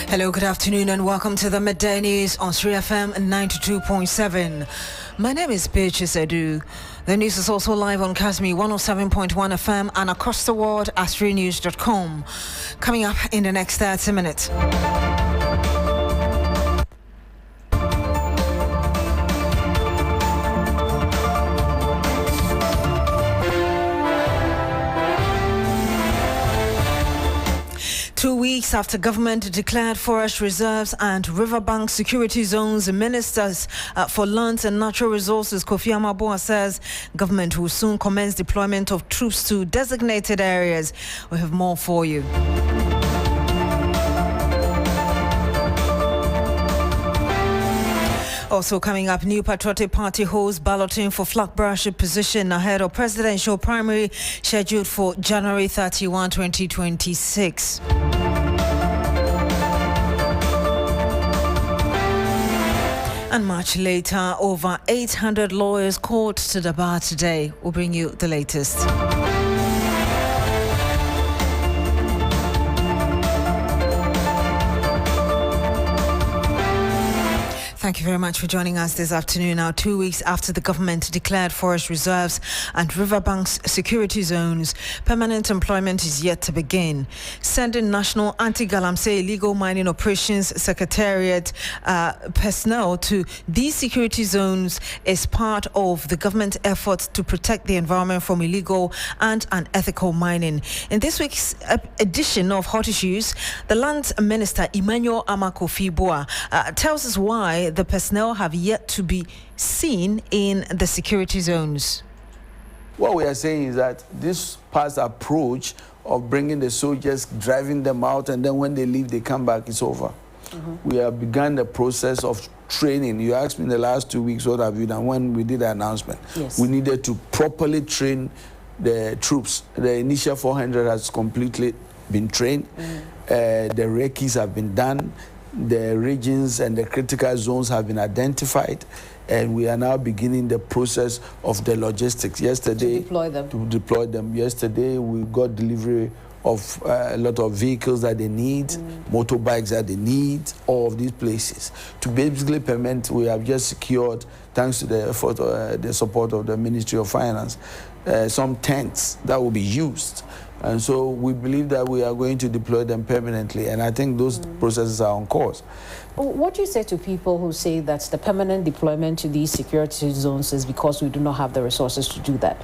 Hello, good afternoon, and welcome to the Midday News on 3FM 92.7. My name is Beatrice Adu. The news is also live on Casmi 107.1 FM and across the world at 3news.com. Coming up in the next 30 minutes. 2 weeks after government declared forest reserves and riverbank security zones, Ministers for Lands and Natural Resources Kofi Amaboa says government will soon commence deployment of troops to designated areas. We have more for you. Also coming up, New Patriotic Party holds balloting for flag bearership position ahead of presidential primary scheduled for January 31, 2026. And much later, over 800 lawyers called to the bar today. We'll bring you the latest. Thank you very much for joining us this afternoon. Now, 2 weeks after the government declared forest reserves and riverbanks security zones, permanent employment is yet to begin. Sending National Anti-Galamsey Illegal Mining Operations Secretariat personnel to these security zones is part of the government effort to protect the environment from illegal and unethical mining. In this week's edition of Hot Issues, the Land Minister Emmanuel Amakofi-Boa tells us why the personnel have yet to be seen in the security zones. What we are saying is that this past approach of bringing the soldiers, driving them out, and then when they leave, they come back, it's over. We have begun the process of training. You asked me in the last 2 weeks, what have you done? When we did the announcement, we needed to properly train the troops. The initial 400 has completely been trained. The recce's have been done. The regions and the critical zones have been identified, and we are now beginning the process of the logistics. Yesterday, to deploy them. Yesterday, we got delivery of a lot of vehicles that they need, motorbikes that they need, all of these places. To basically permit, we have just secured, thanks to the effort, the support of the Ministry of Finance, some tents that will be used. And so we believe that we are going to deploy them permanently, and I think those processes are on course. What do you say to people who say that the permanent deployment to these security zones is because we do not have the resources to do that?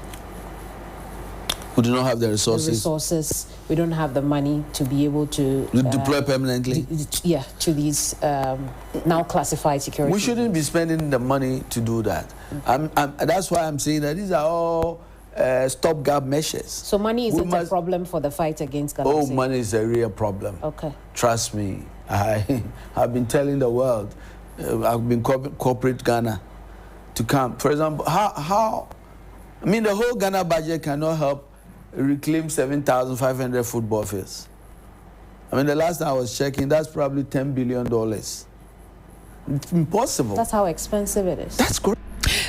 We do not have the resources. We don't have the money to be able to deploy permanently. To these now classified security. We shouldn't be spending the money to do that. That's why I'm saying that these are all stopgap measures. So money isn't a problem for the fight against Galamsey? Oh, money is a real problem. Okay. Trust me. I've been telling the world, I've been corporate Ghana to come. For example, how the whole Ghana budget cannot help reclaim 7,500 football fields. The last time I was checking, that's probably $10 billion. It's impossible. That's how expensive it is. That's correct.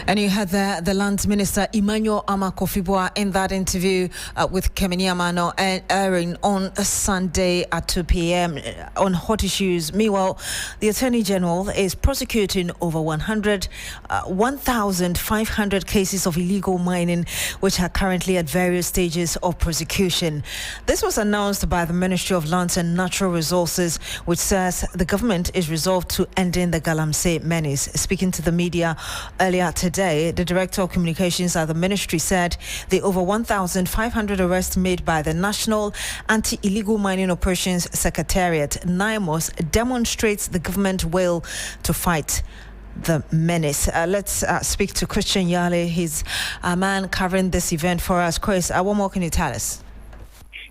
And you had the Land Minister Emmanuel Amakofi-Boa in that interview with Kemini Amano and airing on Sunday at 2 p.m. on Hot Issues. Meanwhile, the Attorney General is prosecuting over 1,500 cases of illegal mining, which are currently at various stages of prosecution. This was announced by the Ministry of Lands and Natural Resources, which says the government is resolved to ending the Galamsey menace. Speaking to the media earlier today, the Director of Communications at the Ministry said the over 1,500 arrests made by the National Anti-Illegal Mining Operations Secretariat, NIMOS, demonstrates the government will to fight the menace. Let's speak to Christian Yale. He's a man covering this event for us. Chris, what more can you tell us?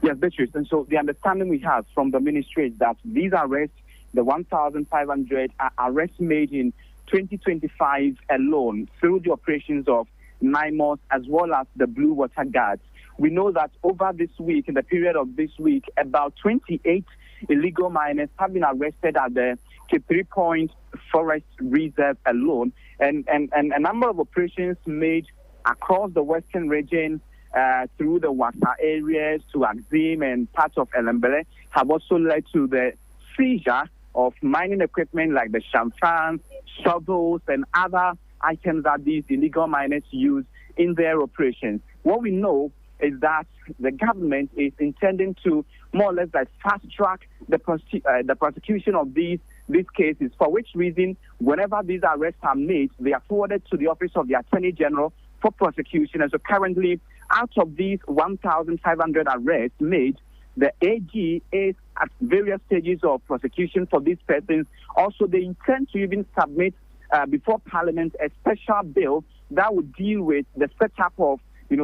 Yes, Beatrice. And so the understanding we have from the Ministry is that these arrests, the 1,500 arrests made in 2025 alone through the operations of NIMOS as well as the Blue Water Guards. We know that over this week, in the period of this week, about 28 illegal miners have been arrested at the K3 Point Forest Reserve alone, and a number of operations made across the western region through the Wasa areas to Axim and parts of Elembele have also led to the seizure of mining equipment like the shamfans, shovels, and other items that these illegal miners use in their operations. What we know is that the government is intending to more or less like fast-track the prosecution of these cases, for which reason, whenever these arrests are made, they are forwarded to the Office of the Attorney General for prosecution. And so currently, out of these 1,500 arrests made, the AG is at various stages of prosecution for these persons. Also, they intend to even submit before Parliament a special bill that would deal with the setup of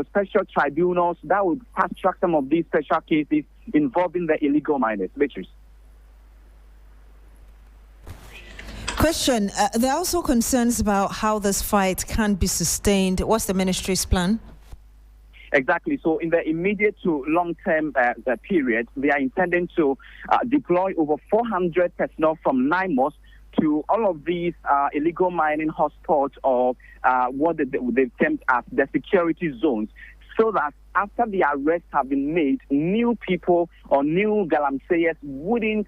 special tribunals that would fast-track some of these special cases involving the illegal miners. Beatrice. Question, there are also concerns about how this fight can be sustained. What's the ministry's plan? Exactly. So in the immediate to long-term period, they are intending to deploy over 400 personnel from NIMOS to all of these illegal mining hotspots, or what they've termed as the security zones, so that after the arrests have been made, new people or new galamseyers wouldn't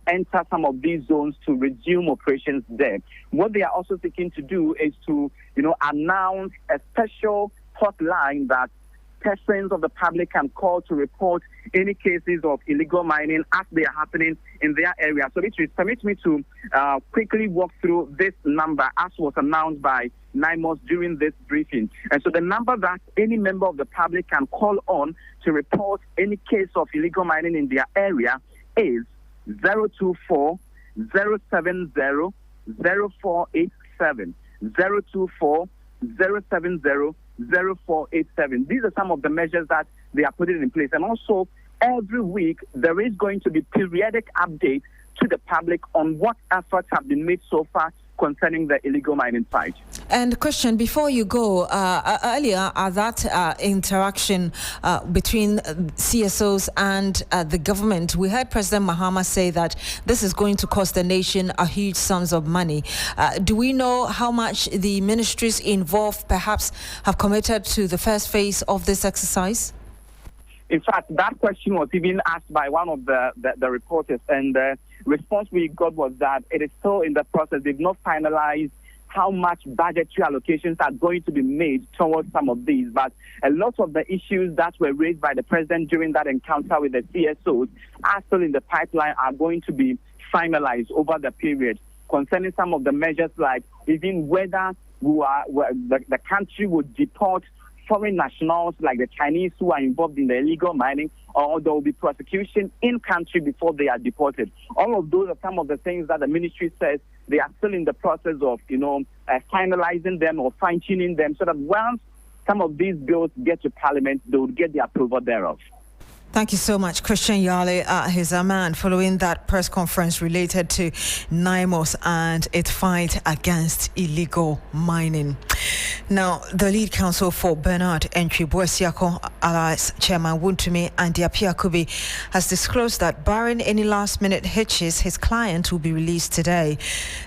enter some of these zones to resume operations there. What they are also seeking to do is to announce a special hotline that persons of the public can call to report any cases of illegal mining as they are happening in their area. So it permits me to quickly walk through this number as was announced by NIMOS during this briefing. And so the number that any member of the public can call on to report any case of illegal mining in their area is 024 070 0487. 024 070 0487. These are some of the measures that they are putting in place. And also, every week, there is going to be periodic updates to the public on what efforts have been made so far concerning the illegal mining fight. And question, before you go, earlier that interaction between CSOs and the government, we heard President Mahama say that this is going to cost the nation a huge sums of money. Do we know how much the ministries involved perhaps have committed to the first phase of this exercise? In fact, that question was even asked by one of the reporters, and the response we got was that it is still in the process. They've not finalized how much budgetary allocations are going to be made towards some of these. But a lot of the issues that were raised by the president during that encounter with the CSOs are still in the pipeline, are going to be finalized over the period, concerning some of the measures like even whether the country would deport foreign nationals like the Chinese who are involved in the illegal mining, or there will be prosecution in country before they are deported. All of those are some of the things that the ministry says they are still in the process of, finalizing them or fine-tuning them, so that once some of these bills get to Parliament, they will get the approval thereof. Thank you so much, Christian Yale. He's a man following that press conference related to NIMOS and its fight against illegal mining. Now, the lead counsel for Bernard Entry Boesiako, alias Chairman Wuntumi and Diapiakubi, has disclosed that barring any last-minute hitches, his client will be released today.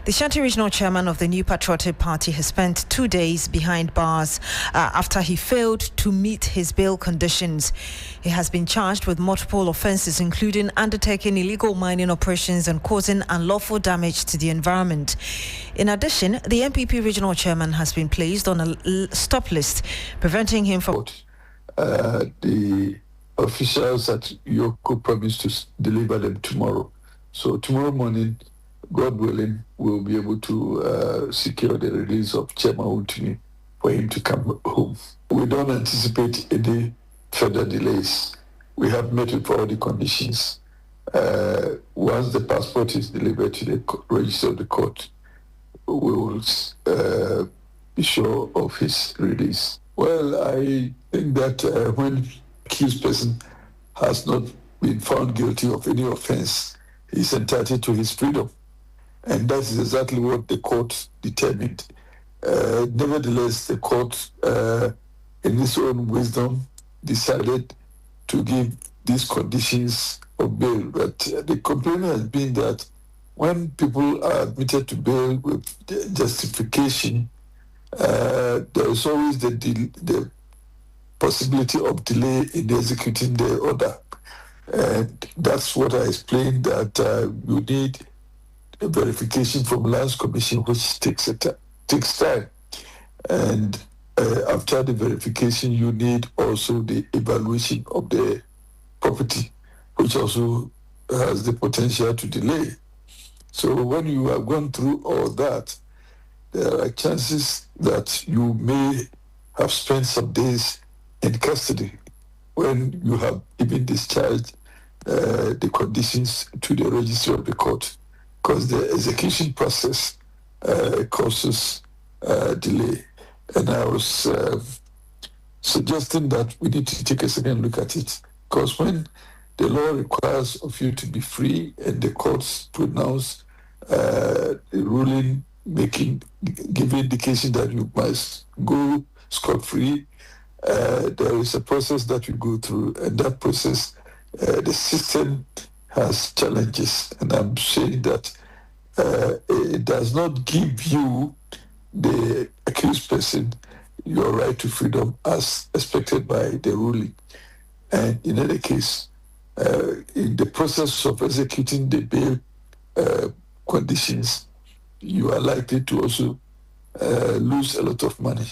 The Shanti Regional Chairman of the New Patriotic Party has spent 2 days behind bars after he failed to meet his bail conditions. He has been charged with multiple offences, including undertaking illegal mining operations and causing unlawful damage to the environment. In addition, the NPP regional chairman has been placed on a stop list, preventing him from... The officials at Yoko promised to deliver them tomorrow. So tomorrow morning, God willing, we'll be able to secure the release of Chairman Wuntumi for him to come home. We don't anticipate any further delays. We have met with all the conditions. Once the passport is delivered to the register of the court, we will be sure of his release. Well, I think that when the accused person has not been found guilty of any offense, he's entitled to his freedom. And that is exactly what the court determined. Nevertheless, the court, in its own wisdom, decided to give these conditions of bail. But the complaint has been that when people are admitted to bail with justification, there is always the possibility of delay in executing the order. And that's what I explained, that you need a verification from Lands Commission, which takes time. And after the verification, you need also the evaluation of the property, which also has the potential to delay. So when you have gone through all that, there are chances that you may have spent some days in custody when you have even discharged the conditions to the registry of the court, because the execution process causes delay. And I was suggesting that we need to take a second look at it, because when the law requires of you to be free and the courts pronounce a ruling giving indication that you must go scot-free, there is a process that you go through, and that process, the system has challenges. And I'm saying that it does not give you, the accused person, your right to freedom as expected by the ruling. And in any case, in the process of executing the bail conditions, you are likely to also lose a lot of money.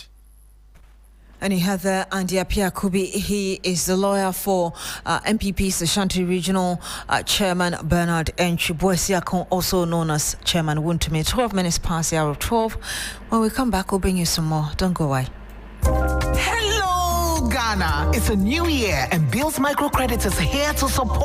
And you have there Andy Apiakubi. He is the lawyer for MPP's Ashanti Regional Chairman Bernard Enchiboesiakon, also known as Chairman Wuntumi. 12 minutes past the hour of 12. When we come back, we'll bring you some more. Don't go away. Hello, Ghana. It's a new year, and Bill's Microcredit is here to support.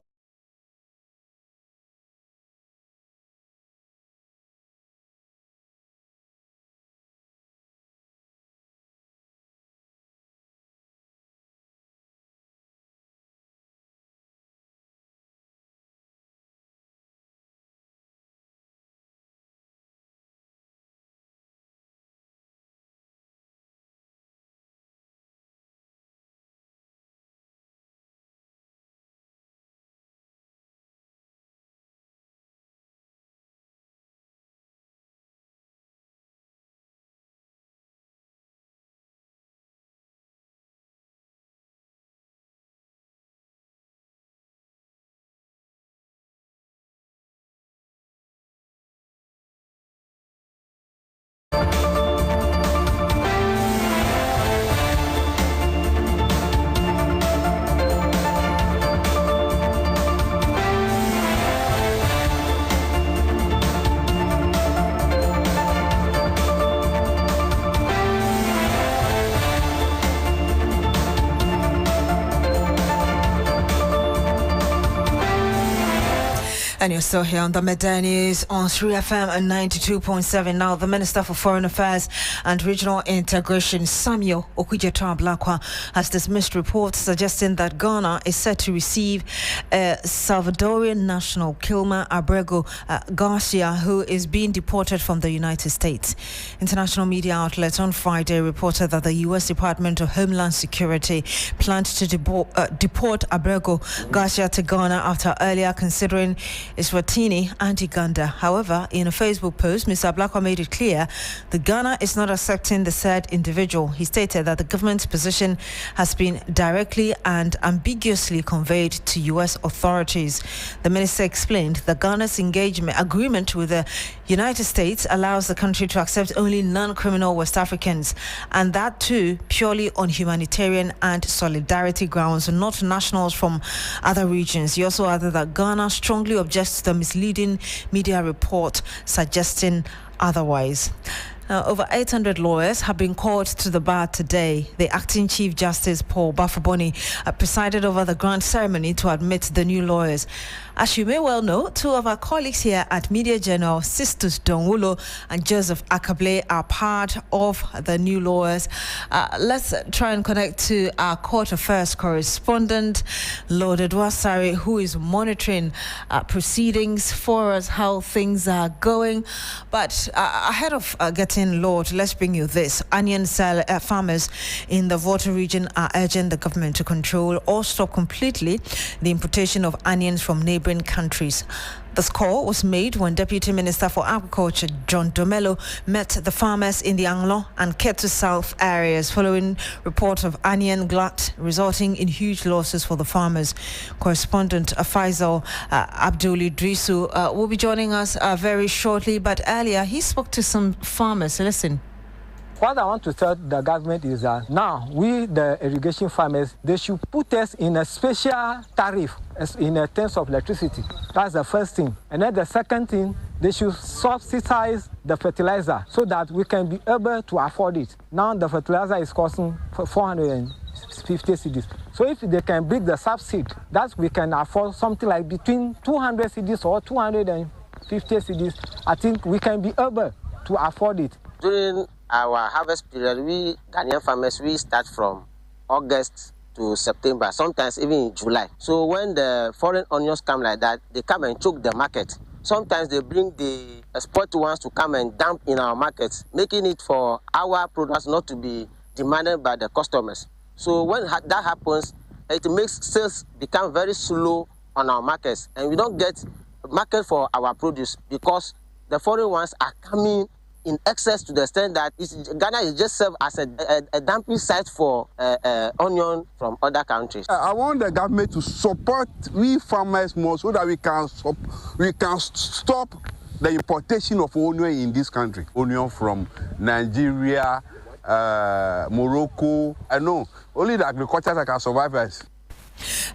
And you're still here on the Midday News on 3FM and 92.7. Now, the Minister for Foreign Affairs and Regional Integration, Samuel Okudzeto-Ablakwa, has dismissed reports suggesting that Ghana is set to receive a Salvadorian national, Kilmer Abrego Garcia, who is being deported from the United States. International media outlets on Friday reported that the U.S. Department of Homeland Security planned to deport Abrego Garcia to Ghana after earlier considering Eswatini and Uganda. However, in a Facebook post, Mr. Ablakwa made it clear that Ghana is not accepting the said individual. He stated that the government's position has been directly and ambiguously conveyed to U.S. authorities. The minister explained that Ghana's agreement with the United States allows the country to accept only non-criminal West Africans, and that too purely on humanitarian and solidarity grounds, not nationals from other regions. He also added that Ghana strongly objects to the misleading media report suggesting otherwise. Now, over 800 lawyers have been called to the bar today. The acting Chief Justice Paul Bafaboni presided over the grand ceremony to admit the new lawyers. As you may well know, two of our colleagues here at Media Journal, Sisters Donwulo and Joseph Akable, are part of the new lawyers. Let's try and connect to our court affairs correspondent, Lord Edwasari, who is monitoring proceedings for us, how things are going. But ahead of getting Lord, let's bring you this. Onion farmers in the Volta region are urging the government to control or stop completely the importation of onions from neighboring countries. The score was made when Deputy Minister for Agriculture John Domelo met the farmers in the Anglo and Ketu South areas following report of onion glut resulting in huge losses for the farmers. Correspondent Faisal Abdul Idrisu will be joining us very shortly, but earlier he spoke to some farmers. Listen. What I want to tell the government is that now we, the irrigation farmers, they should put us in a special tariff in terms of electricity. That's the first thing. And then the second thing, they should subsidize the fertilizer so that we can be able to afford it. Now the fertilizer is costing 450 cedis. So if they can bring the subsidy, that we can afford something like between 200 cedis or 250 cedis, I think we can be able to afford it. During our harvest period, we Ghanaian farmers, we start from August to September, sometimes even in July. So when the foreign onions come like that, they come and choke the market. Sometimes they bring the export ones to come and dump in our markets, making it for our products not to be demanded by the customers. So when that happens, it makes sales become very slow on our markets, and we don't get market for our produce because the foreign ones are coming in excess to the extent that Ghana is just served as a dumping site for onion from other countries. I want the government to support we farmers more so that we can stop the importation of onion in this country. Onion from Nigeria, Morocco. I know only the agriculture that can survive us.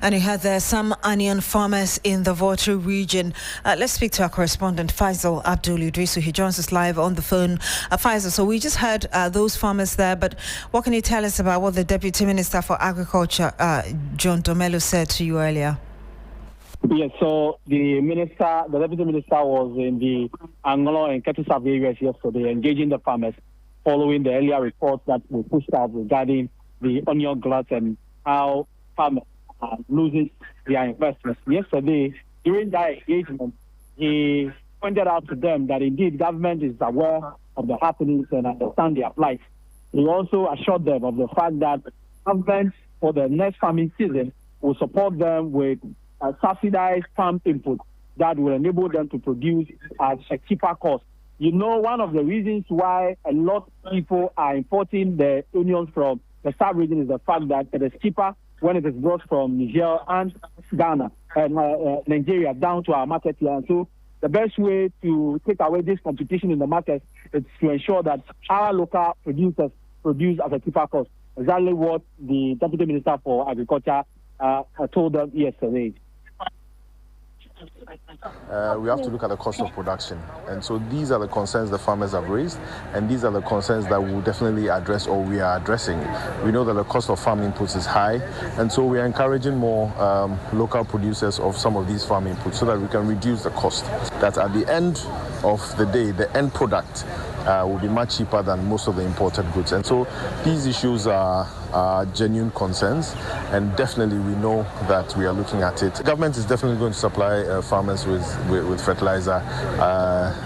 And you had there some onion farmers in the Volta region. Let's speak to our correspondent Faisal Abdul Idrisu. He joins us live on the phone. Faisal, so we just heard those farmers there, but what can you tell us about what the Deputy Minister for Agriculture, John Domelo, said to you earlier? Yes, so the Deputy Minister was in the Anglo and Ketu South areas yesterday, engaging the farmers following the earlier reports that were pushed out regarding the onion glut and how farmers losing their investments. Yesterday, during that engagement, he pointed out to them that indeed government is aware of the happenings and understand their plight. He also assured them of the fact that government for the next farming season will support them with subsidized farm input that will enable them to produce at a cheaper cost. You know, one of the reasons why a lot of people are importing the onions from the South region is the fact that it is cheaper when it is brought from Niger and Ghana and Nigeria down to our market here. And so the best way to take away this competition in the market is to ensure that our local producers produce at a cheaper cost. Exactly what the Deputy Minister for Agriculture told them yesterday. We have to look at the cost of production, and so these are the concerns the farmers have raised, and these are the concerns that we'll definitely address, or we are addressing. We know that the cost of farm inputs is high, and so we are encouraging more local producers of some of these farm inputs so that we can reduce the cost. That at the end of the day, the end product will be much cheaper than most of the imported goods. And so these issues are genuine concerns, and definitely we know that we are looking at it. The government is definitely going to supply farmers with fertilizer,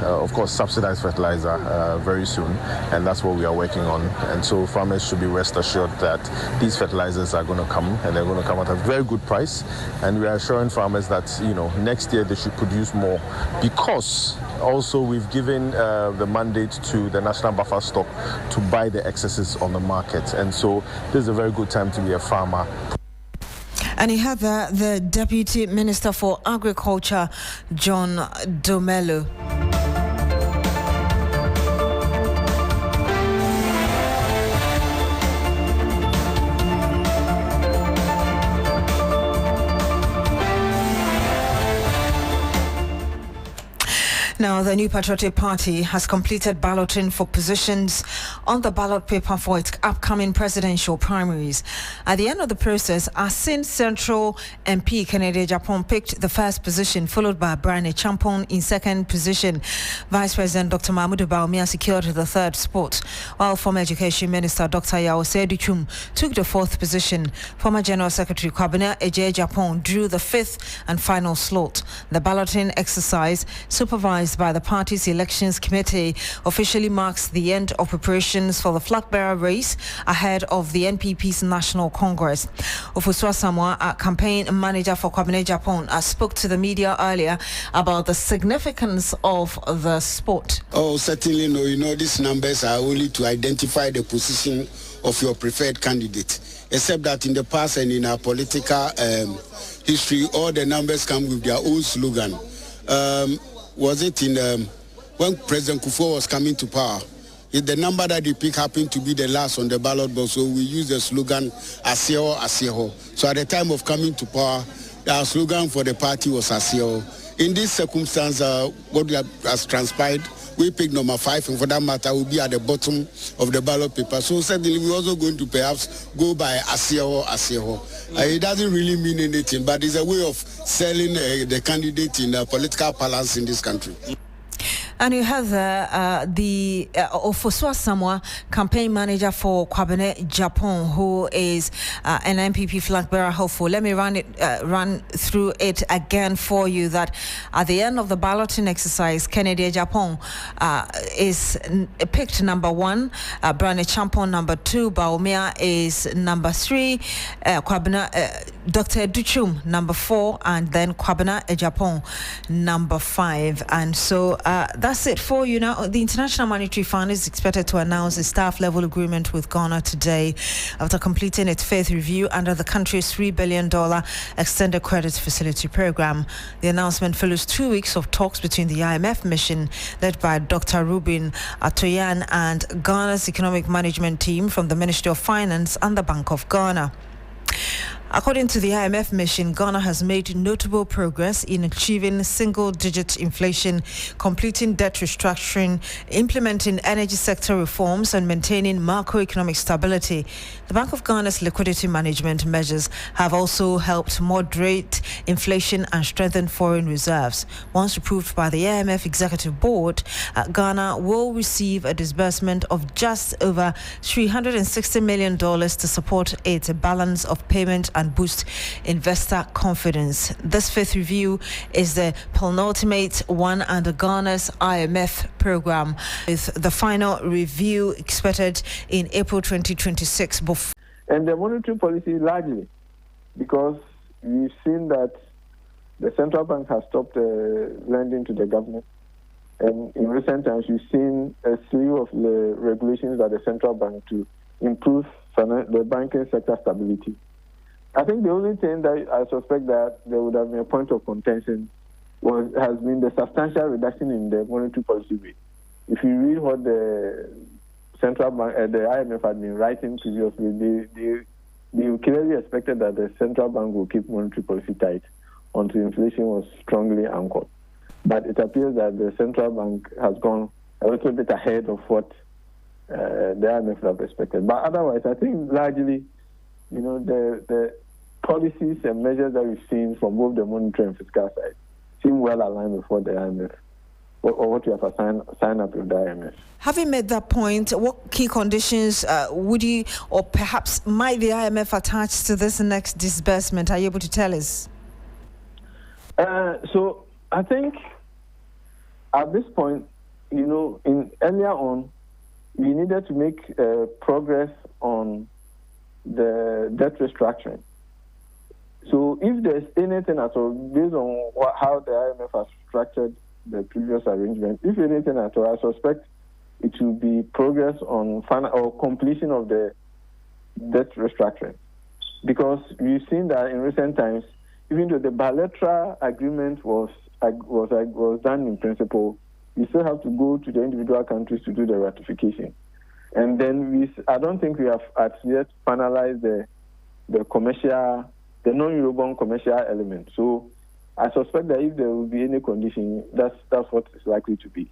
of course subsidized fertilizer very soon, and that's what we are working on. And so farmers should be rest assured that these fertilizers are going to come, and they're going to come at a very good price, and we are assuring farmers that, you know, next year they should produce more, because also we've given the mandate to the National Buffer Stock to buy the excesses on the market, and so this is a very good time to be a farmer. And he had the Deputy Minister for Agriculture, John Domelo. Now, the New Patriotic Party has completed balloting for positions on the ballot paper for its upcoming presidential primaries. At the end of the process, Asin Central MP Kennedy Japan picked the first position, followed by Brian Champon in second position. Vice President Dr. Mahmoud Bawumia secured the third spot, while former Education Minister Dr. Yao Seidu-Chum took the fourth position. Former General Secretary Kwabena Eje Japan drew the fifth and final slot. The balloting exercise, supervised exercise by the party's elections committee officially marks the end of preparations for the flag bearer race ahead of the NPP's National Congress. Ofusua Samoa, a campaign manager for Kwabena Japan, spoke to the media earlier about the significance of the sport. Oh, certainly no. These numbers are only to identify the position of your preferred candidate, except that in the past and in our political history, all the numbers come with their own slogan. Was it when President Kufuor was coming to power? The number that they picked happened to be the last on the ballot box, so we used the slogan Asieho, Asieho. So at the time of coming to power, our slogan for the party was Asieho. In this circumstance, what has transpired, we picked number 5, and for that matter, will be at the bottom of the ballot paper. So certainly, we're also going to perhaps go by Asieho, Asieho. It doesn't really mean anything, but it's a way of selling the candidate in a political balance in this country. And you have the Ofusua Samoa, campaign manager for Kwabena Japan, who is an NPP flag bearer hopeful. Let me run through it again for you. That at the end of the balloting exercise, Kennedy Japan is picked number 1, Brane Champon number 2, Baumia is number 3, Kwabena Dr. Duchum number 4, and then Kwabena Japan number 5. And so that's it for you now. The International Monetary Fund is expected to announce a staff-level agreement with Ghana today after completing its 5th review under the country's $3 billion extended credit facility program. The announcement follows 2 weeks of talks between the IMF mission led by Dr. Ruben Atoyan and Ghana's economic management team from the Ministry of Finance and the Bank of Ghana. According to the IMF mission, Ghana has made notable progress in achieving single-digit inflation, completing debt restructuring, implementing energy sector reforms, and maintaining macroeconomic stability. The Bank of Ghana's liquidity management measures have also helped moderate inflation and strengthen foreign reserves. Once approved by the IMF Executive Board, Ghana will receive a disbursement of just over $360 million to support its balance of payment and boost investor confidence. This 5th review is the penultimate one under Ghana's IMF program, with the final review expected in April 2026. And the monetary policy largely, because we've seen that the central bank has stopped lending to the government. And in recent times, we've seen a slew of the regulations by the central bank to improve the banking sector stability. I think the only thing that I suspect that there would have been a point of contention has been the substantial reduction in the monetary policy rate. If you read what the central bank, the IMF had been writing previously, they clearly expected that the central bank will keep monetary policy tight until inflation was strongly anchored. But it appears that the central bank has gone a little bit ahead of what the IMF would have expected. But otherwise, I think largely, the policies and measures that we've seen from both the monetary and fiscal side seem well aligned with what the IMF or what you have signed up with the IMF. Having made that point, what key conditions would you, or perhaps might the IMF attach to this next disbursement? Are you able to tell us? So I think at this point, earlier on, we needed to make progress on the debt restructuring. So if there's anything at all, based on how the IMF has structured the previous arrangement, if anything at all, I suspect it will be progress on or completion of the debt restructuring. Because we've seen that in recent times, even though the bilateral agreement was done in principle, we still have to go to the individual countries to do the ratification. And then I don't think we have as yet finalized the commercial, the non-Eurobond commercial element. So I suspect that if there will be any condition, that's what it's likely to be.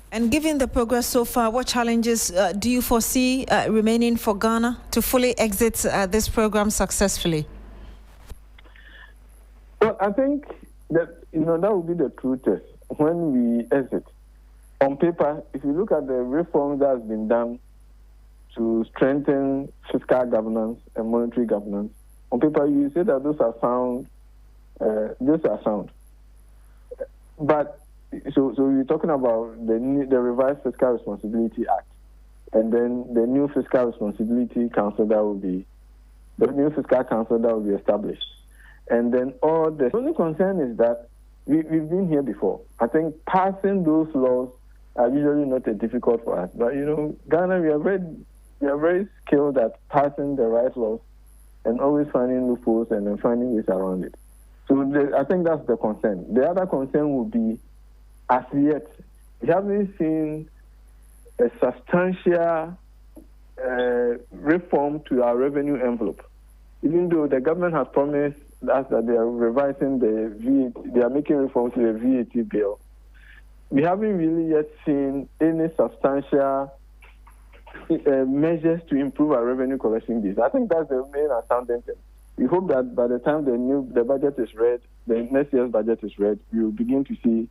And given the progress so far, what challenges do you foresee remaining for Ghana to fully exit this program successfully? Well, I think that that will be the true test when we exit. On paper, if you look at the reforms that has been done to strengthen fiscal governance and monetary governance, on paper you say that those are sound. But so we're talking about the revised Fiscal Responsibility Act, and then the new Fiscal Responsibility Council that will be established. And then the only concern is that we've been here before. I think passing those laws are usually not difficult for us. But, Ghana, we are very skilled at passing the right laws and always finding loopholes and then finding ways around it. So I think that's the concern. The other concern would be, as yet, we haven't seen a substantial reform to our revenue envelope. Even though the government has promised us that they are revising the VAT, they are making reforms to the VAT bill, we haven't really yet seen any substantial measures to improve our revenue collection base. I think that's the main astounding thing. We hope that by the time the budget is read, the next year's budget is read, we will begin to see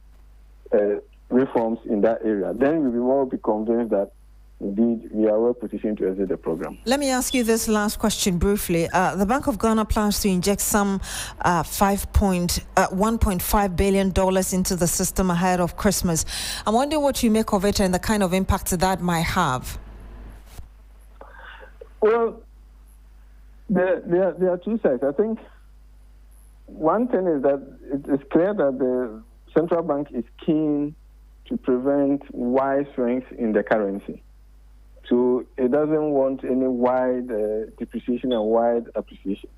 reforms in that area. Then we will be convinced that indeed we are well positioned to exit the program. Let me ask you this last question briefly. The Bank of Ghana plans to inject some $1.5 billion into the system ahead of Christmas. I'm wondering what you make of it and the kind of impact that might have. Well, there are two sides. I think one thing is that it is clear that the central bank is keen to prevent wide swings in the currency. So it doesn't want any wide depreciation and wide appreciation.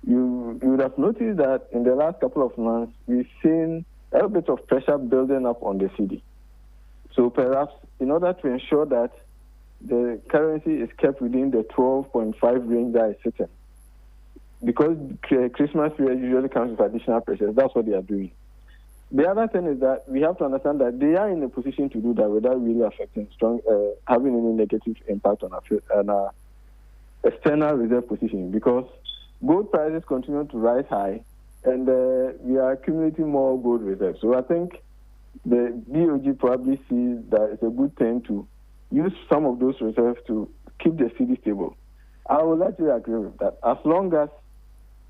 You would have noticed that in the last couple of months, we've seen a little bit of pressure building up on the cedi. So perhaps in order to ensure that the currency is kept within the 12.5 range that it's sitting, because Christmas period usually comes with additional pressures, that's what they are doing. The other thing is that we have to understand that they are in a position to do that without really affecting having any negative impact on our external reserve position, because gold prices continue to rise high and we are accumulating more gold reserves. So I think the BOG probably sees that it's a good thing to use some of those reserves to keep the cedi stable. I would actually agree with that. As long as,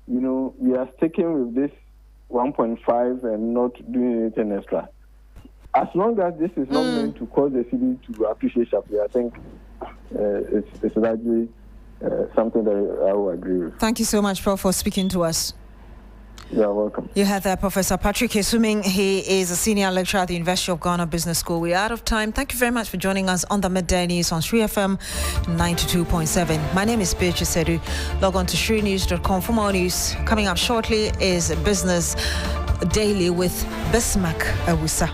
we are sticking with this 1.5 and not doing anything extra. As long as this is not meant to cause the cedi to appreciate sharply, I think it's largely something that I will agree with. Thank you so much, Prof, for speaking to us. You're welcome. You had Professor Patrick Esuming. He is a senior lecturer at the University of Ghana Business School. We're out of time. Thank you very much for joining us on the Midday News on Shri FM 92.7. My name is Beatrice Adu. Log on to shrinews.com for more news. Coming up shortly is Business Daily with Bismarck Awusa.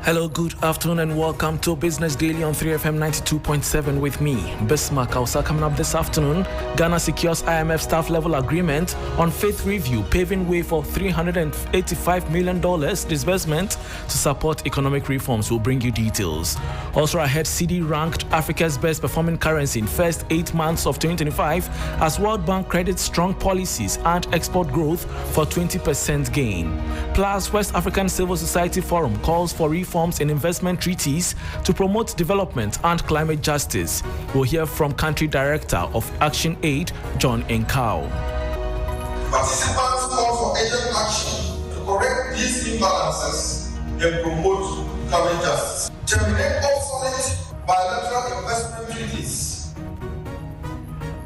Hello, good afternoon and welcome to Business Daily on 3FM 92.7 with me, Bismarck Awusa. Coming up this afternoon, Ghana secures IMF staff level agreement on faith review, paving way for $385 million disbursement to support economic reforms. We'll bring you details. Also ahead, cedi ranked Africa's best performing currency in first 8 months of 2025 as World Bank credits strong policies and export growth for 20% gain. Plus, West African Civil Society Forum calls for reforms in investment treaties to promote development and climate justice. We'll hear from Country Director of Action Aid, John Nkau. Participants call for urgent action to correct these imbalances and promote climate justice. Terminate obsolete bilateral investment treaties.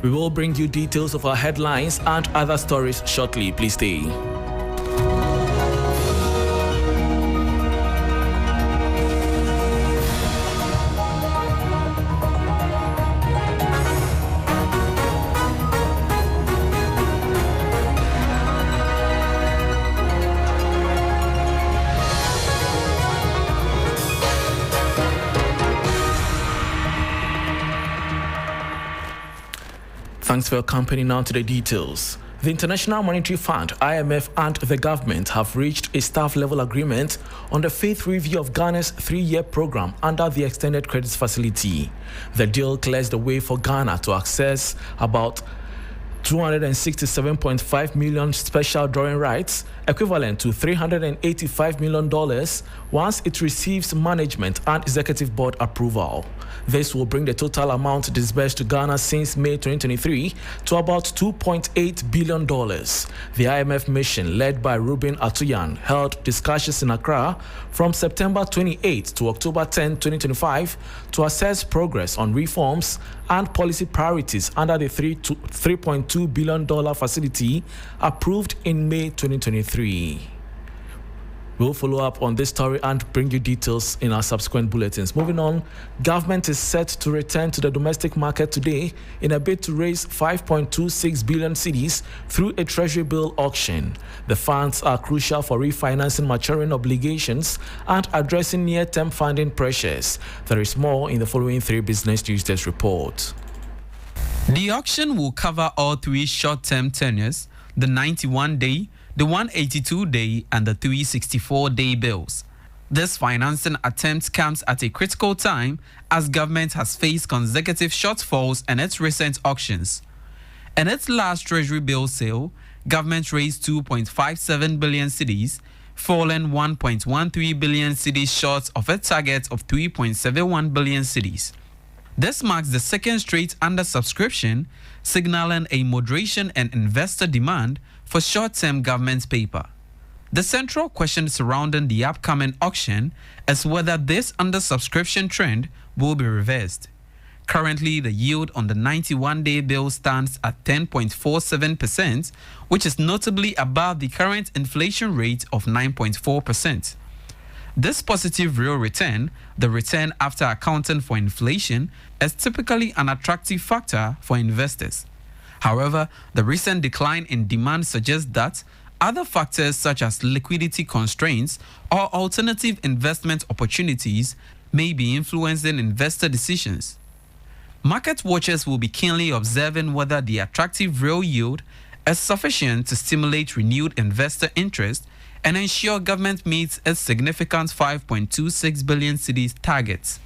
We will bring you details of our headlines and other stories shortly. Please stay. Thanks for your company. Now to the details. The International Monetary Fund, IMF, and the government have reached a staff-level agreement on the fifth review of Ghana's 3-year program under the Extended Credit Facility. The deal clears the way for Ghana to access about $267.5 million special drawing rights, equivalent to $385 million, once it receives management and executive board approval. This will bring the total amount disbursed to Ghana since May 2023 to about $2.8 billion. The IMF mission, led by Ruben Atuyan, held discussions in Accra from September 28 to October 10, 2025 to assess progress on reforms and policy priorities under the $3.2 billion facility approved in May 2023. We'll follow up on this story and bring you details in our subsequent bulletins. Moving on, government is set to return to the domestic market today in a bid to raise 5.26 billion cedis through a treasury bill auction. The funds are crucial for refinancing maturing obligations and addressing near-term funding pressures. There is more in the following 3 Business Tuesdays report. The auction will cover all 3 short-term tenures, the 91-day, the 182-day and the 364-day bills. This financing attempt comes at a critical time as government has faced consecutive shortfalls in its recent auctions. In its last treasury bill sale, government raised 2.57 billion cedis, falling 1.13 billion cedis short of a target of 3.71 billion cedis. This marks the second straight undersubscription, signaling a moderation in investor demand for short-term government paper. The central question surrounding the upcoming auction is whether this undersubscription trend will be reversed. Currently, the yield on the 91-day bill stands at 10.47%, which is notably above the current inflation rate of 9.4%. This positive real return, the return after accounting for inflation, is typically an attractive factor for investors. However, the recent decline in demand suggests that other factors such as liquidity constraints or alternative investment opportunities may be influencing investor decisions. Market watchers will be keenly observing whether the attractive real yield is sufficient to stimulate renewed investor interest and ensure government meets its significant 5.26 billion cedis targets.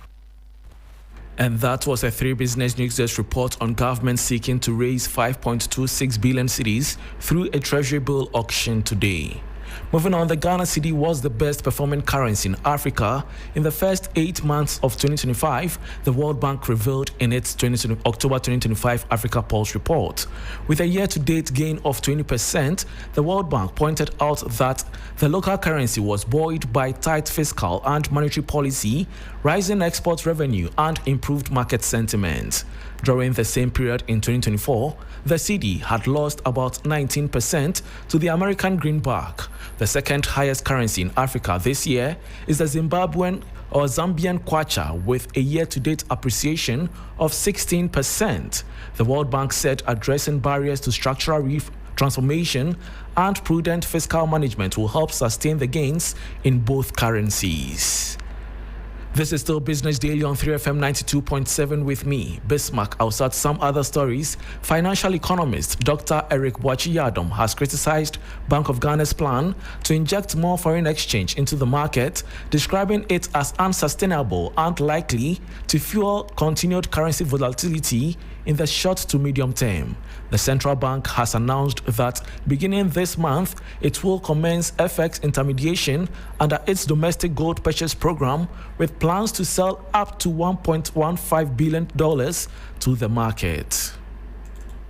And that was a 3 Business Newsdesk report on government seeking to raise 5.26 billion cedis through a treasury bill auction today. Moving on, the Ghana cedi was the best performing currency in Africa in the first 8 months of 2025, the World Bank revealed in its October 2025 Africa Pulse report. With a year-to-date gain of 20%, the World Bank pointed out that the local currency was buoyed by tight fiscal and monetary policy, rising export revenue, and improved market sentiment. During the same period in 2024, the cedi had lost about 19% to the American greenback. The second highest currency in Africa this year is the Zimbabwean or Zambian kwacha with a year-to-date appreciation of 16%. The World Bank said addressing barriers to structural transformation and prudent fiscal management will help sustain the gains in both currencies. This is still Business Daily on 3FM 92.7 with me, Bismarck. Outside some other stories, financial economist Dr. Eric Boakye-Yadom has criticized Bank of Ghana's plan to inject more foreign exchange into the market, describing it as unsustainable and likely to fuel continued currency volatility in the short to medium term. The central bank has announced that beginning this month, it will commence FX intermediation under its domestic gold purchase program with plans to sell up to $1.15 billion to the market.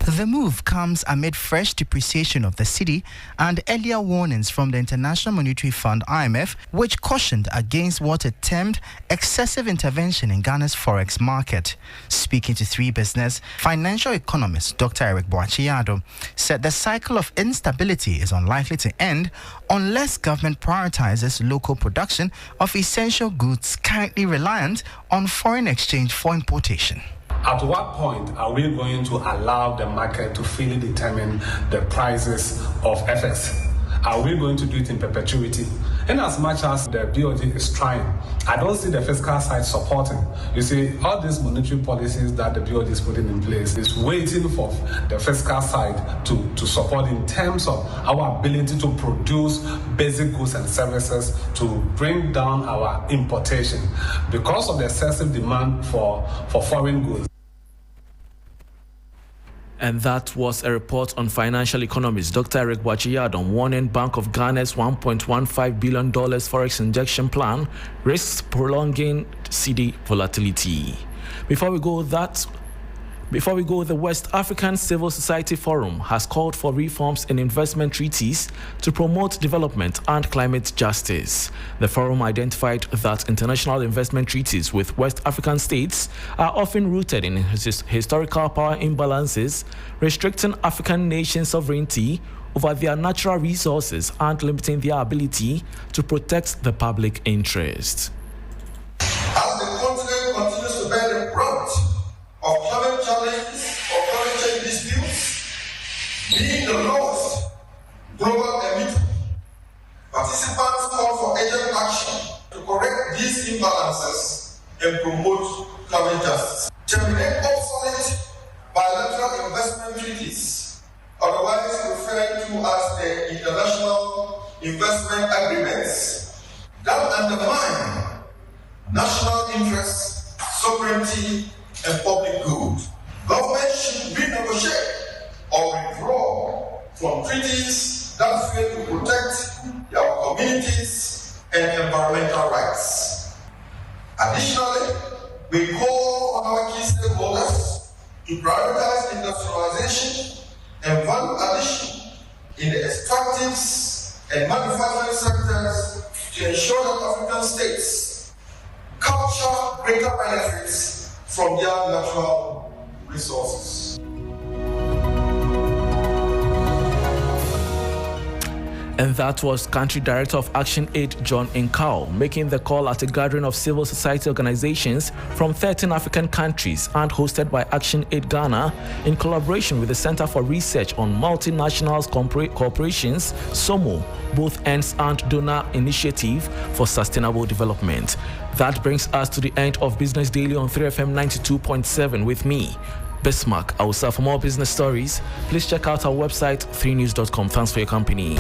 The move comes amid fresh depreciation of the cedi and earlier warnings from the International Monetary Fund (IMF), which cautioned against what it termed excessive intervention in Ghana's forex market. Speaking to 3 Business, financial economist Dr. Eric Boakye-Yadom said the cycle of instability is unlikely to end unless government prioritizes local production of essential goods currently reliant on foreign exchange for importation. At what point are we going to allow the market to freely determine the prices of FX? Are we going to do it in perpetuity? In as much as the BOD is trying, I don't see the fiscal side supporting. You see, all these monetary policies that the BOD is putting in place is waiting for the fiscal side to support in terms of our ability to produce basic goods and services to bring down our importation because of the excessive demand for foreign goods. And that was a report on financial economist Dr. Eric Boakye-Yaadom warning Bank of Ghana's $1.15 billion forex injection plan risks prolonging cedi volatility. Before we go, the West African Civil Society Forum has called for reforms in investment treaties to promote development and climate justice. The forum identified that international investment treaties with West African states are often rooted in historical power imbalances, restricting African nations' sovereignty over their natural resources and limiting their ability to protect the public interest. As the continent continues to bear the brunt of climate challenges or climate change disputes, being the lowest global emitter, participants call for urgent action to correct these imbalances and promote climate justice. Terminate obsolete bilateral investment treaties, otherwise referred to as the international investment agreements, that undermine national interests, sovereignty, and public good. Government should renegotiate or withdraw from treaties that fail to protect their communities and environmental rights. Additionally, we call on our key stakeholders to prioritize industrialization and value addition in the extractives and manufacturing sectors to ensure that African states capture greater benefits from their natural resources. And that was Country Director of Action Aid, John Nkao, making the call at a gathering of civil society organizations from 13 African countries and hosted by Action Aid Ghana in collaboration with the Center for Research on Multinational Corporations, SOMO, both ends and donor initiative for sustainable development. That brings us to the end of Business Daily on 3FM 92.7 with me, Bismarck. For more business stories, please check out our website 3news.com. Thanks for your company.